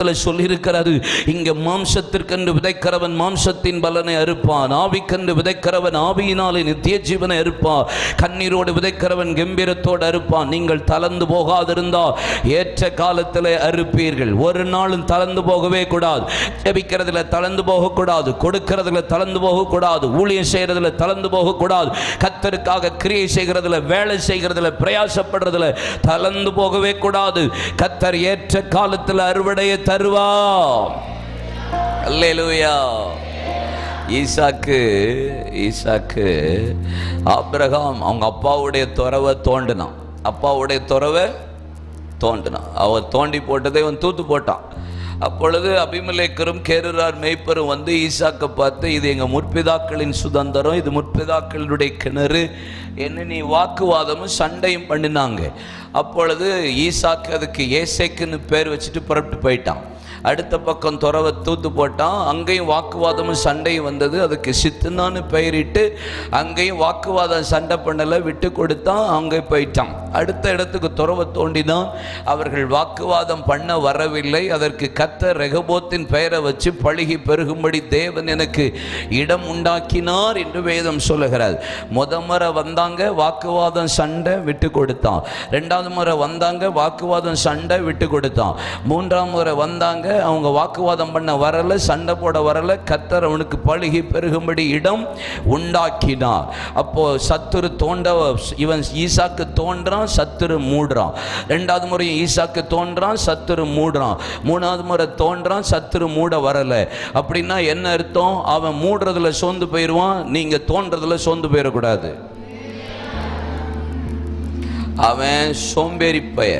சொல்லியிருக்கிறது, இங்க மாம்சத்திற்கென்று விதைக்கிறவன் மாம்சத்தின் பலனை அறுப்பான், ஆவிக்கென்று விதைக்கிறவன் ஆவியினாலே நித்திய ஜீவனை அறுப்பான், கண்ணீரோடு விதைக்கிறவன் கம்பீரத்தோடு அறுப்பான். நீங்கள் தளர்ந்து போகாதிருந்தால் ஏற்ற காலத்தில் அறுப்பீர்கள். ஒரு நாளும் தளர்ந்து போகவே கூடாது. ஜெபிக்கிறதுல தளர்ந்து போகக்கூடாது, கொடுக்கிறதுல தளர்ந்து போகக்கூடாது, ஊழியம் செய்யறதுல தளர்ந்து போகக்கூடாது, கர்த்தருக்காக கிரியை செய்கிறதுல, வேலை செய்கிறதுல, பிரயாசப்படுறதுல தளர்ந்து போகவே கூடாது. கர்த்தர் ஏற்ற காலத்தில் அறுவடையை தருவா. அல்லேலூயா. ஈசாக்கு ஆபிரகாம் அவங்க அப்பாவுடைய துறவை தோண்டினான். அவன் தோண்டி போட்டதை அவன் தூத்து போட்டான். அப்பொழுது அபிமெலேக்கரும் கேருரார் மேய்ப்பரும் வந்து ஈசாக்கை பார்த்து, இது எங்கள் முற்பிதாக்களின் சுதந்திரம், இது முற்பிதாக்களுடைய கிணறு என்ன நீ வாக்குவாதமும் சண்டையும் பண்ணினாங்க. அப்பொழுது ஈசாக்கு அதுக்கு ஏசேக்குன்னு பேர் வச்சுட்டு புறப்பட்டு போயிட்டான். அடுத்த பக்கம் துறவை தூத்து போட்டான். அங்கேயும் வாக்குவாதமும் சண்டையும் வந்தது. அதுக்கு சித்துனான்னு பெயரிட்டு அங்கேயும் வாக்குவாதம் சண்டை பண்ணலை, விட்டு கொடுத்தான், அங்கே போயிட்டான். அடுத்த இடத்துக்கு துறவை தோண்டினான். அவர்கள் வாக்குவாதம் பண்ண வரவில்லை. அதற்கு கர்த்தர் ரெகோபோத்தின் பெயரை வச்சு பழுகி பெருகும்படி தேவன் எனக்கு இடம் உண்டாக்கினார் என்று வேதம் சொல்லுகிறார். முறை வந்தாங்க, வாக்குவாதம் சண்டை, விட்டு கொடுத்தான். ரெண்டாவது முறை வந்தாங்க, வாக்குவாதம் சண்டை, விட்டு கொடுத்தான். மூன்றாம் முறை வந்தாங்க, அவங்க வாக்குவாதம் பண்ண வரல, சண்டை போட வரல, கர்த்தர் அவனுக்கு பழுகி பெருகும்படி இடம் உண்டாக்கினார். அப்போ சத்துரு இவன் ஈசாக்கு தோன்றான், சத்துரு மூடுறான். ரெண்டாவது முறை ஈசாக்கு தோன்றான், சத்துரு மூடுறான். மூணாவது முறை தோன்றான், சத்துரு மூட வரல. அப்படின்னா என்ன அர்த்தம்? அவன் மூடுறதுல சோர்ந்து போயிடுவான், நீங்க தோன்றதுல சோர்ந்து போயிடக்கூடாது. அவன் சோம்பேறி பைய.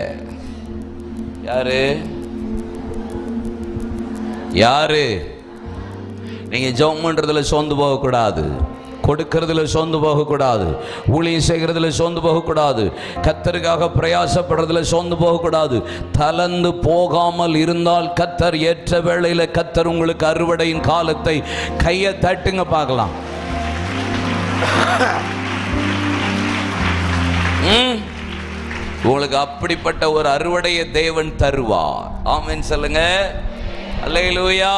யாரு? நீங்க ஜெபம் பண்றதுல சோர்ந்து போகக்கூடாது, கொடுக்கிறதுல சோர்ந்து போகக்கூடாது, ஊழியம் செய்கிறதுல சோர்ந்து போகக்கூடாது, கர்த்தருக்காக பிரயாசப்படுறதுல சோர்ந்து போகக்கூடாது. தளர்ந்து போகாமல் இருந்தால் கர்த்தர் ஏற்ற வேளையில கர்த்தர் உங்களுக்கு அறுவடையின் காலத்தை கையை தட்டுங்க பார்க்கலாம். உங்களுக்கு அப்படிப்பட்ட ஒரு அறுவடையை தேவன் தருவார். ஆமென் சொல்லுங்க. அல்லேலூயா.